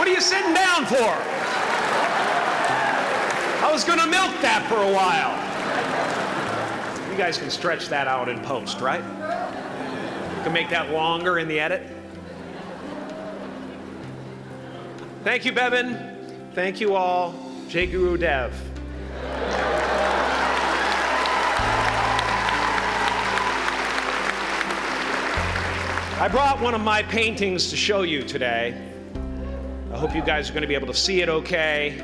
What are you sitting down for? I was gonna milk that for a while. You guys can stretch that out in post, right? You can make that longer in the edit. Thank you, Bevan. Thank you all. Jai Guru Dev. I brought one of my paintings to show you today. I hope you guys are going to be able to see it okay.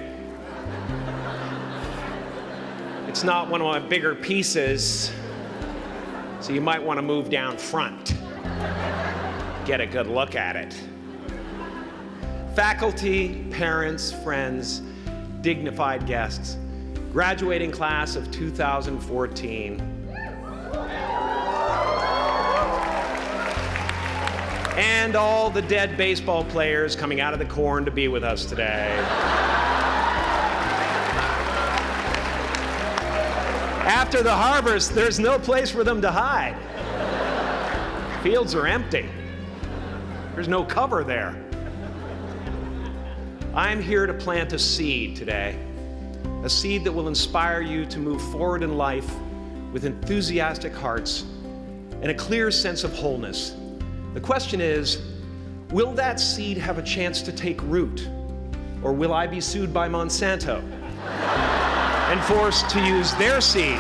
It's not one of my bigger pieces, so you might want to move down front. Get a good look at it. Faculty, parents, friends, dignified guests, graduating class of 2014. And all the dead baseball players coming out of the corn to be with us today. After the harvest, there's no place for them to hide. Fields are empty. There's no cover there. I'm here to plant a seed today, a seed that will inspire you to move forward in life with enthusiastic hearts and a clear sense of wholeness. The question is, will that seed have a chance to take root? Or will I be sued by Monsanto and forced to use their seed?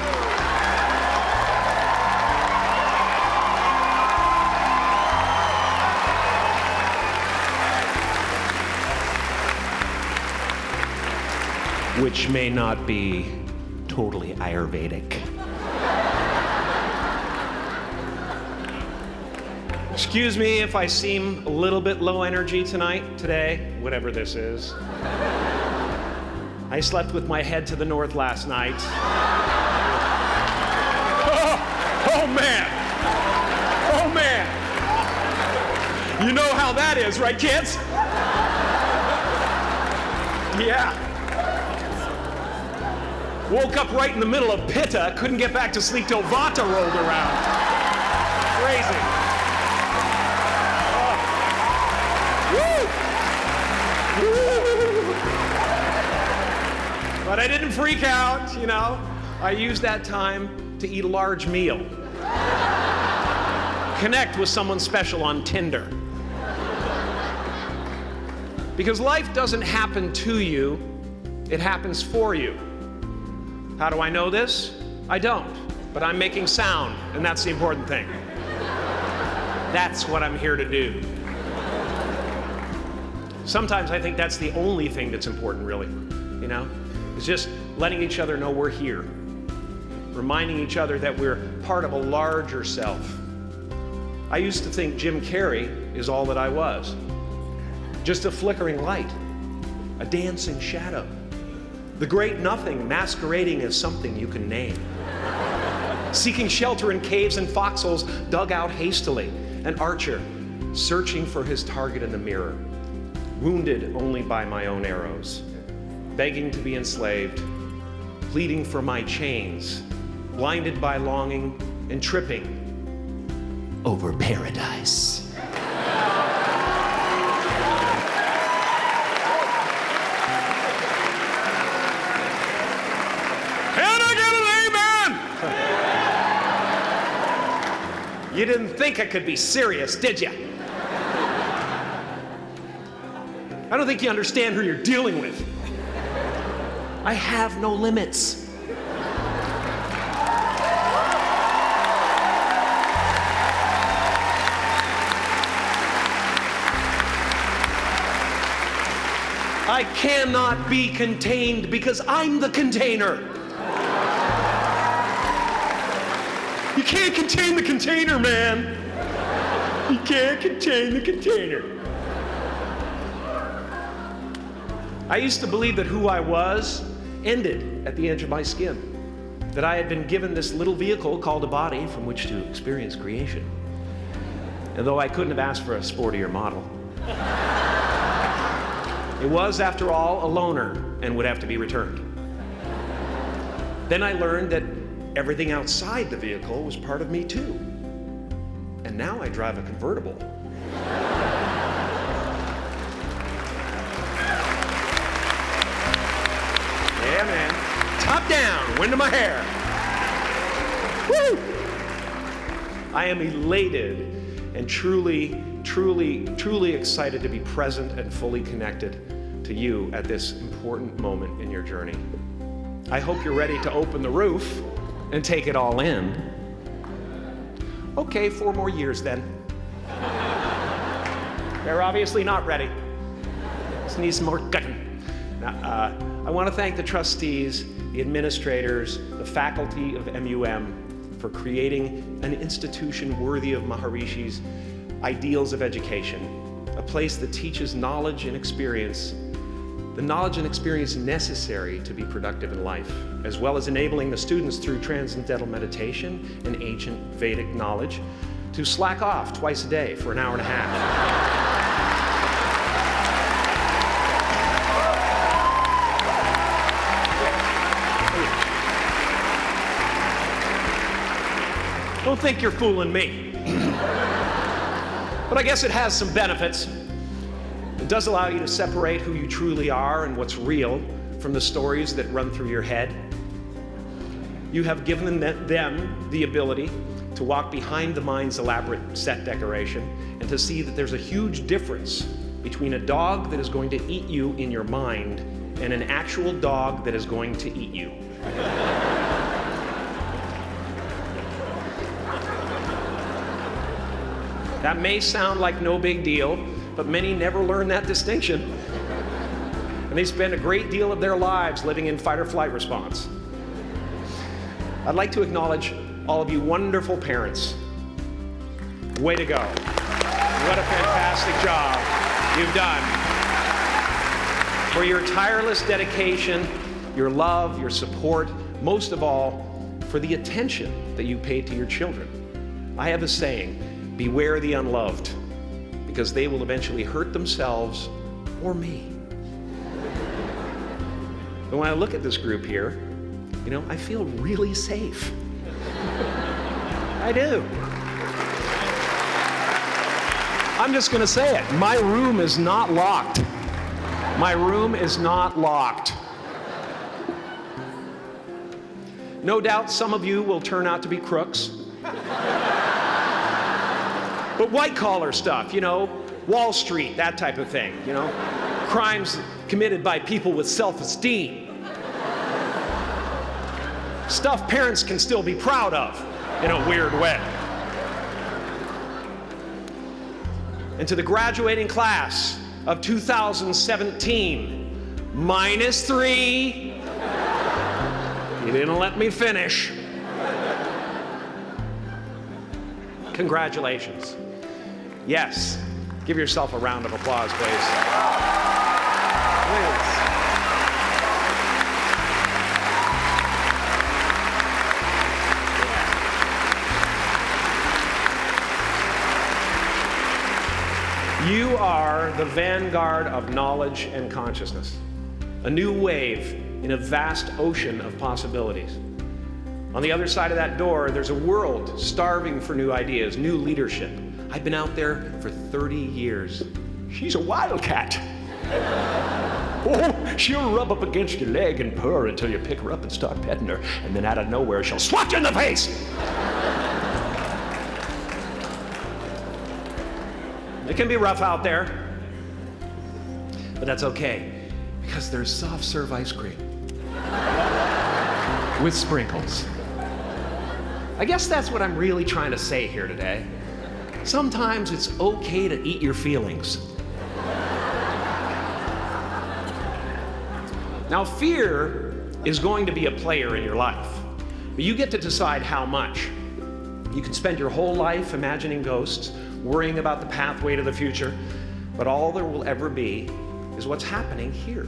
Which may not be totally Ayurvedic. Excuse me if I seem a little bit low energy today, whatever this is. I slept with my head to the north last night. Oh man! Oh man! You know how that is, right, kids? Yeah. Woke up right in the middle of Pitta, couldn't get back to sleep till Vata rolled around. Crazy. But I didn't freak out, you know. I used that time to eat a large meal. Connect with someone special on Tinder. Because life doesn't happen to you, it happens for you. How do I know this? I don't, but I'm making sound, and that's the important thing. That's what I'm here to do. Sometimes I think that's the only thing that's important, really, you know? It's just letting each other know we're here, reminding each other that we're part of a larger self. I used to think Jim Carrey is all that I was. Just a flickering light, a dancing shadow, the great nothing masquerading as something you can name. Seeking shelter in caves and foxholes dug out hastily, an archer searching for his target in the mirror, wounded only by my own arrows, begging to be enslaved, pleading for my chains, blinded by longing and tripping over paradise. You didn't think I could be serious, did you? I don't think you understand who you're dealing with. I have no limits. I cannot be contained because I'm the container. You can't contain the container, man. You can't contain the container. I used to believe that who I was ended at the edge of my skin, that I had been given this little vehicle called a body from which to experience creation. And though I couldn't have asked for a sportier model, it was, after all, a loaner and would have to be returned. Then I learned that everything outside the vehicle was part of me too. And now I drive a convertible. Top down, wind in my hair. Woo! I am elated and truly excited to be present and fully connected to you at this important moment in your journey. I hope you're ready to open the roof and take it all in. Okay, 4 more years then. They're obviously not ready. Just need some more cutting. Now, I want to thank the trustees, the administrators, the faculty of MUM for creating an institution worthy of Maharishi's ideals of education, a place that teaches knowledge and experience, the knowledge and experience necessary to be productive in life, as well as enabling the students through transcendental meditation and ancient Vedic knowledge to slack off twice a day for an hour and a half. Don't think you're fooling me. But I guess it has some benefits. It does allow you to separate who you truly are and what's real from the stories that run through your head. You have given them the ability to walk behind the mind's elaborate set decoration and to see that there's a huge difference between a dog that is going to eat you in your mind and an actual dog that is going to eat you. That may sound like no big deal, but many never learn that distinction. And they spend a great deal of their lives living in fight or flight response. I'd like to acknowledge all of you wonderful parents. Way to go. What a fantastic job you've done. For your tireless dedication, your love, your support, most of all, for the attention that you pay to your children. I have a saying, beware the unloved, because they will eventually hurt themselves or me. But when I look at this group here, I feel really safe. I do. I'm just going to say it. My room is not locked. My room is not locked. No doubt some of you will turn out to be crooks. But white-collar stuff, Wall Street, that type of thing, Crimes committed by people with self-esteem. Stuff parents can still be proud of in a weird way. And to the graduating class of 2017, -3, you didn't let me finish. Congratulations. Yes, give yourself a round of applause, please. Please. You are the vanguard of knowledge and consciousness, a new wave in a vast ocean of possibilities. On the other side of that door, there's a world starving for new ideas, new leadership. I've been out there for 30 years. She's a wildcat. Oh, she'll rub up against your leg and purr until you pick her up and start petting her, and then out of nowhere, she'll swat you in the face. It can be rough out there, but that's okay, because there's soft serve ice cream with sprinkles. I guess that's what I'm really trying to say here today. Sometimes it's okay to eat your feelings. Now, fear is going to be a player in your life, but you get to decide how much. You can spend your whole life imagining ghosts, worrying about the pathway to the future, but all there will ever be is what's happening here,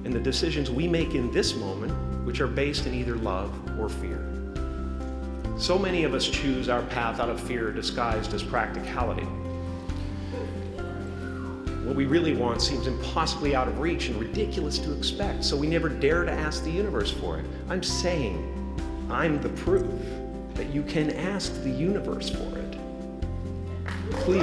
and the decisions we make in this moment, which are based in either love or fear. So many of us choose our path out of fear disguised as practicality. What we really want seems impossibly out of reach and ridiculous to expect, so we never dare to ask the universe for it. I'm saying, I'm the proof that you can ask the universe for it. Please.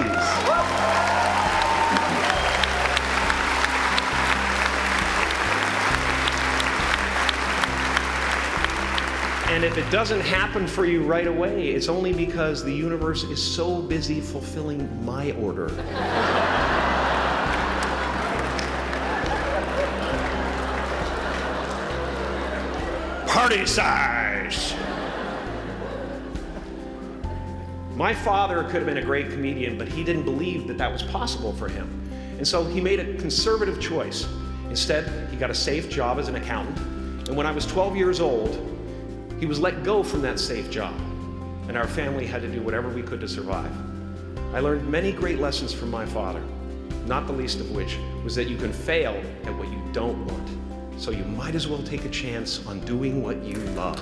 And if it doesn't happen for you right away, it's only because the universe is so busy fulfilling my order. Party size! My father could have been a great comedian, but he didn't believe that that was possible for him. And so he made a conservative choice. Instead, he got a safe job as an accountant. And when I was 12 years old, he was let go from that safe job. And our family had to do whatever we could to survive. I learned many great lessons from my father, not the least of which was that you can fail at what you don't want. So you might as well take a chance on doing what you love.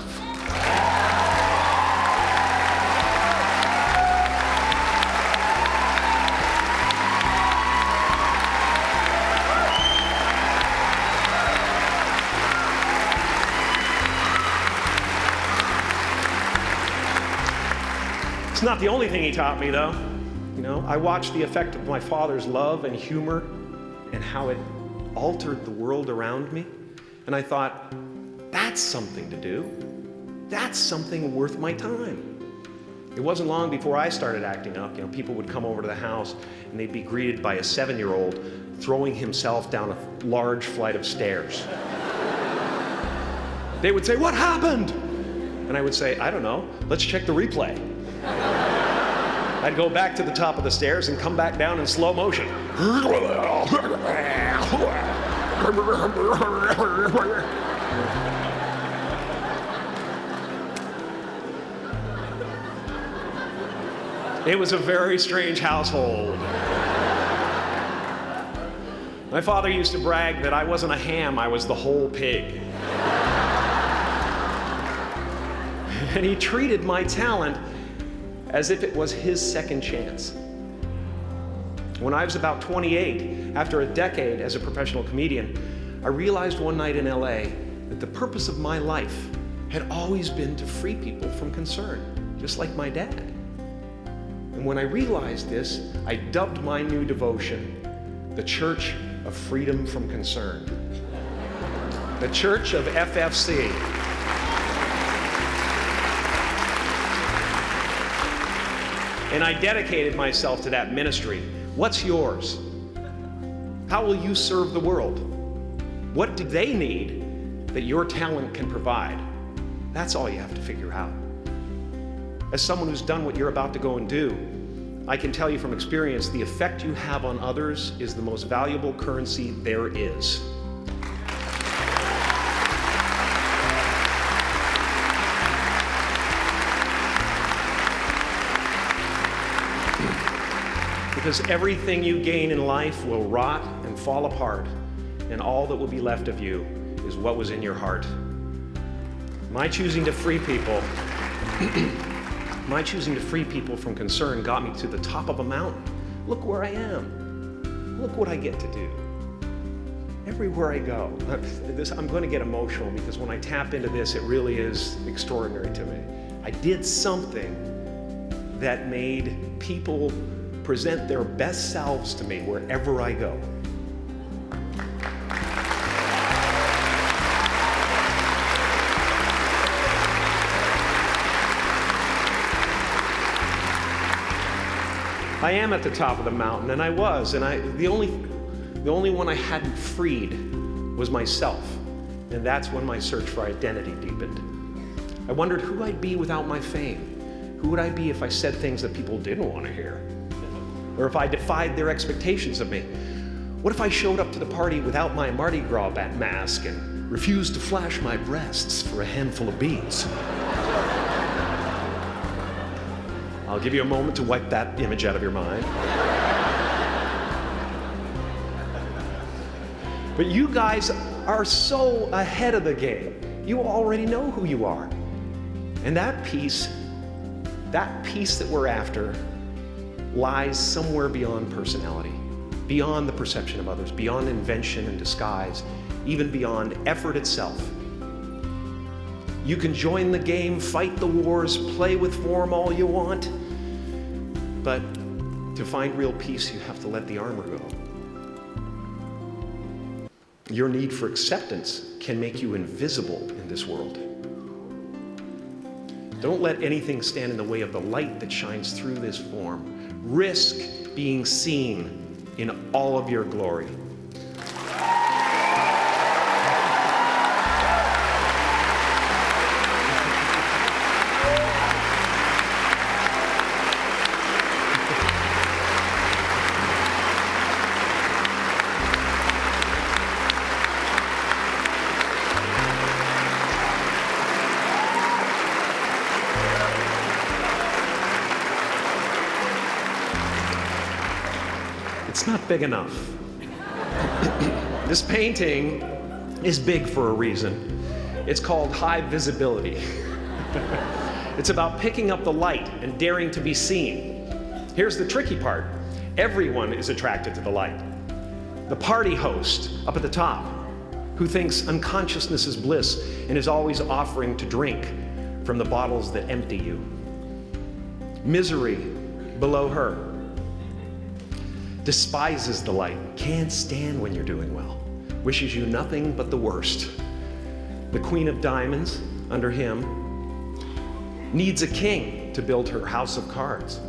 It's not the only thing he taught me, though. You know, I watched the effect of my father's love and humor and how it altered the world around me. And I thought, that's something to do. That's something worth my time. It wasn't long before I started acting up. You know, people would come over to the house and they'd be greeted by a 7-year-old throwing himself down a large flight of stairs. They would say, "What happened?" And I would say, "I don't know. Let's check the replay." I'd go back to the top of the stairs and come back down in slow motion. It was a very strange household. My father used to brag that I wasn't a ham, I was the whole pig. And he treated my talent as if it was his second chance. When I was about 28, after a decade as a professional comedian, I realized one night in LA that the purpose of my life had always been to free people from concern, just like my dad. And when I realized this, I dubbed my new devotion the Church of Freedom from Concern. The Church of FFC. And I dedicated myself to that ministry. What's yours? How will you serve the world? What do they need that your talent can provide? That's all you have to figure out. As someone who's done what you're about to go and do, I can tell you from experience, the effect you have on others is the most valuable currency there is. Because everything you gain in life will rot and fall apart, and all that will be left of you is what was in your heart. My choosing to free people from concern got me to the top of a mountain. Look where I am. Look what I get to do. Everywhere I go. I'm going to get emotional because when I tap into this, it really is extraordinary to me. I did something that made people present their best selves to me wherever I go. I am at the top of the mountain, and I was, and the only one I hadn't freed was myself, and that's when my search for identity deepened. I wondered who I'd be without my fame. Who would I be if I said things that people didn't want to hear? Or if I defied their expectations of me? What if I showed up to the party without my Mardi Gras mask and refused to flash my breasts for a handful of beads? I'll give you a moment to wipe that image out of your mind. But you guys are so ahead of the game. You already know who you are. And that peace that we're after lies somewhere beyond personality, beyond the perception of others, beyond invention and disguise, even beyond effort itself. You can join the game, fight the wars, play with form all you want, but to find real peace, you have to let the armor go. Your need for acceptance can make you invisible in this world. Don't let anything stand in the way of the light that shines through this form. Risk being seen in all of your glory. It's not big enough. This painting is big for a reason. It's called high visibility. It's about picking up the light and daring to be seen. Here's the tricky part. Everyone is attracted to the light. The party host up at the top, who thinks unconsciousness is bliss and is always offering to drink from the bottles that empty you. Misery below her. Despises the light, can't stand when you're doing well, wishes you nothing but the worst. The Queen of Diamonds, under him, needs a king to build her house of cards.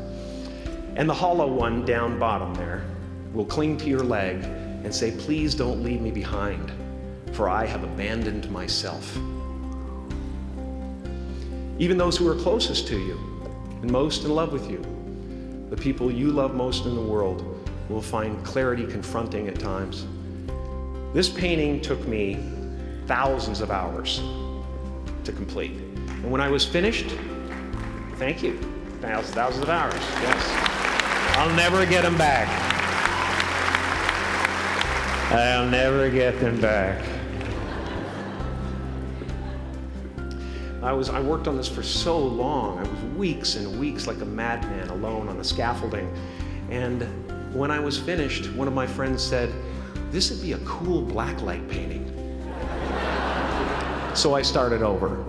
And the hollow one down bottom there will cling to your leg and say, please don't leave me behind, for I have abandoned myself. Even those who are closest to you and most in love with you, the people you love most in the world, will find clarity confronting at times. This painting took me thousands of hours to complete. And when I was finished, thank you, thousands of hours, yes. I'll never get them back. I'll never get them back. I worked on this for so long. I was weeks and weeks like a madman alone on the scaffolding. And when I was finished, one of my friends said, this would be a cool blacklight painting. So I started over.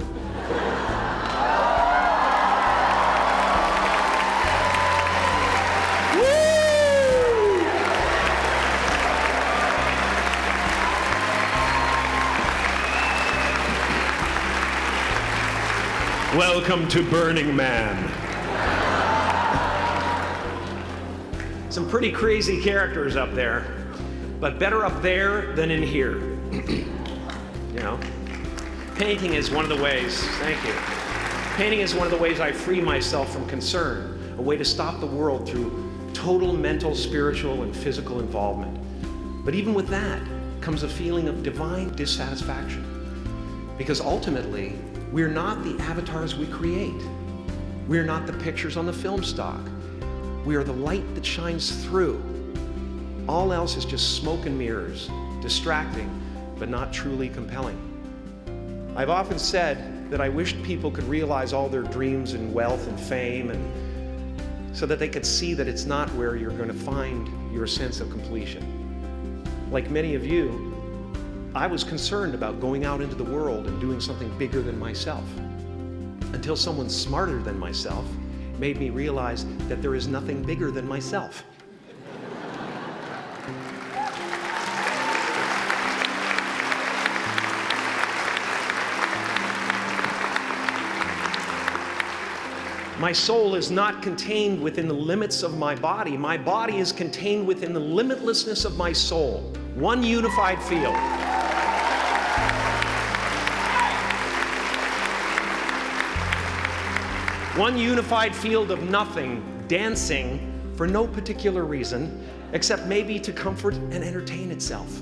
Welcome to Burning Man. Some pretty crazy characters up there, but better up there than in here. You know, painting is one of the ways, thank you. Painting is one of the ways I free myself from concern, a way to stop the world through total mental, spiritual, and physical involvement. But even with that comes a feeling of divine dissatisfaction, because ultimately, we're not the avatars we create. We're not the pictures on the film stock. We are the light that shines through. All else is just smoke and mirrors, distracting, but not truly compelling. I've often said that I wished people could realize all their dreams and wealth and fame, and so that they could see that it's not where you're going to find your sense of completion. Like many of you, I was concerned about going out into the world and doing something bigger than myself, until someone smarter than myself made me realize that there is nothing bigger than myself. My soul is not contained within the limits of my body. My body is contained within the limitlessness of my soul. One unified field. One unified field of nothing, dancing for no particular reason, except maybe to comfort and entertain itself.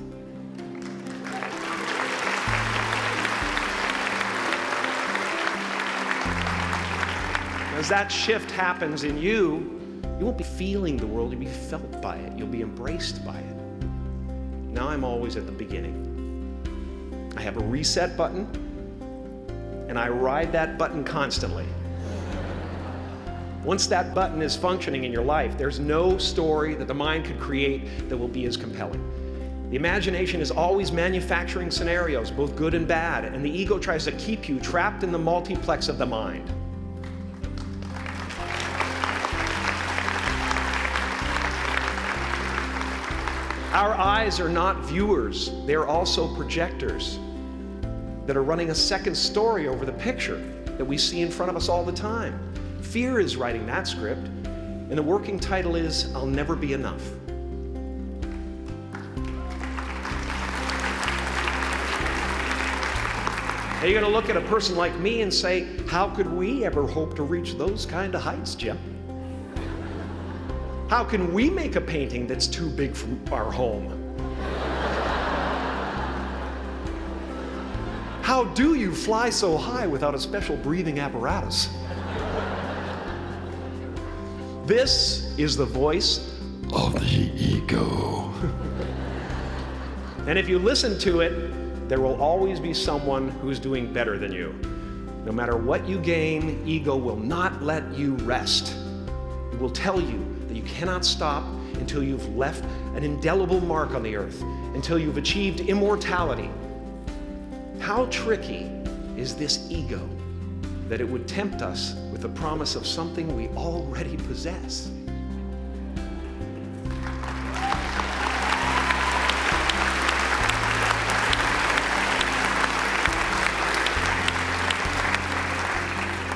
As that shift happens in you, you won't be feeling the world, you'll be felt by it, you'll be embraced by it. Now I'm always at the beginning. I have a reset button, and I ride that button constantly. Once that button is functioning in your life, there's no story that the mind could create that will be as compelling. The imagination is always manufacturing scenarios, both good and bad, and the ego tries to keep you trapped in the multiplex of the mind. Our eyes are not viewers, they're also projectors that are running a second story over the picture. that we see in front of us all the time. Fear is writing that script, and the working title is I'll Never Be Enough. Now you're going to look at a person like me and say, how could we ever hope to reach those kind of heights, Jim? How can we make a painting that's too big for our home? How do you fly so high without a special breathing apparatus? This is the voice of the ego. And if you listen to it, there will always be someone who's doing better than you. No matter what you gain, ego will not let you rest. It will tell you that you cannot stop until you've left an indelible mark on the earth, until you've achieved immortality. How tricky is this ego that it would tempt us with the promise of something we already possess?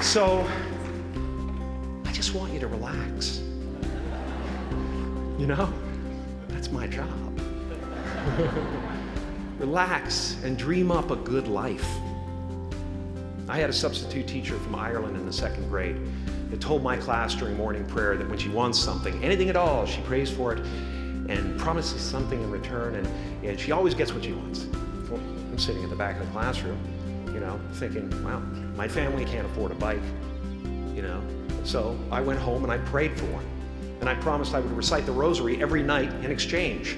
So, I just want you to relax. You know, that's my job. Relax and dream up a good life. I had a substitute teacher from Ireland in the 2nd grade that told my class during morning prayer that when she wants something, anything at all, she prays for it and promises something in return, and she always gets what she wants. Well, I'm sitting in the back of the classroom, you know, thinking, wow, my family can't afford a bike, you know. So I went home and I prayed for one. And I promised I would recite the rosary every night in exchange.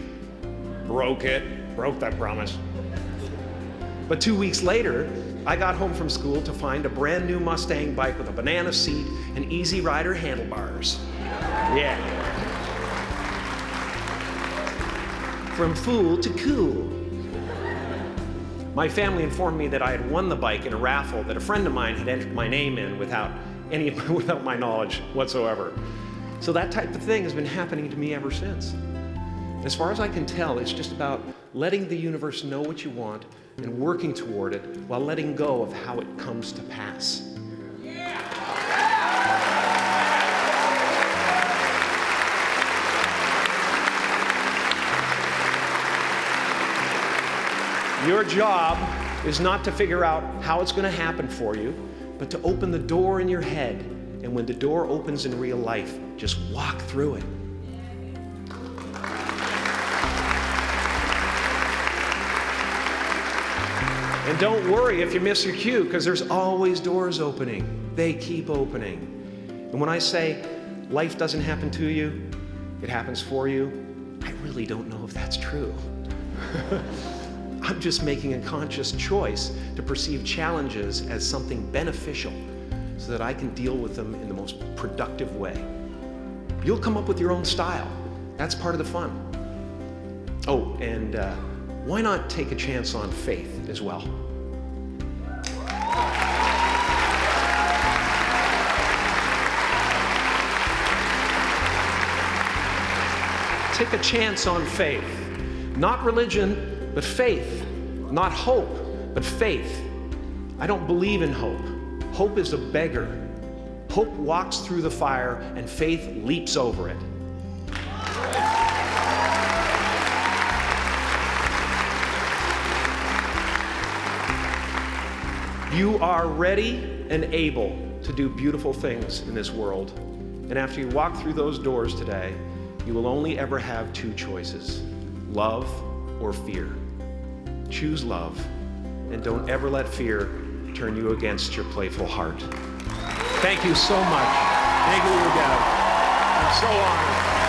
Broke that promise. But 2 weeks later, I got home from school to find a brand new Mustang bike with a banana seat and Easy Rider handlebars. Yeah. From fool to cool. My family informed me that I had won the bike in a raffle that a friend of mine had entered my name in without my knowledge whatsoever. So that type of thing has been happening to me ever since. As far as I can tell, it's just about letting the universe know what you want and working toward it while letting go of how it comes to pass. Your job is not to figure out how it's going to happen for you, but to open the door in your head. And when the door opens in real life, just walk through it. And don't worry if you miss your cue, because there's always doors opening. They keep opening. And when I say life doesn't happen to you, it happens for you, I really don't know if that's true. I'm just making a conscious choice to perceive challenges as something beneficial so that I can deal with them in the most productive way. You'll come up with your own style. That's part of the fun. Oh, and why not take a chance on faith as well? Take a chance on faith. Not religion, but faith. Not hope, but faith. I don't believe in hope. Hope is a beggar. Hope walks through the fire and faith leaps over it. You are ready and able to do beautiful things in this world. And after you walk through those doors today, you will only ever have two choices: love or fear. Choose love, and don't ever let fear turn you against your playful heart. Thank you so much. Thank you again. I'm so honored.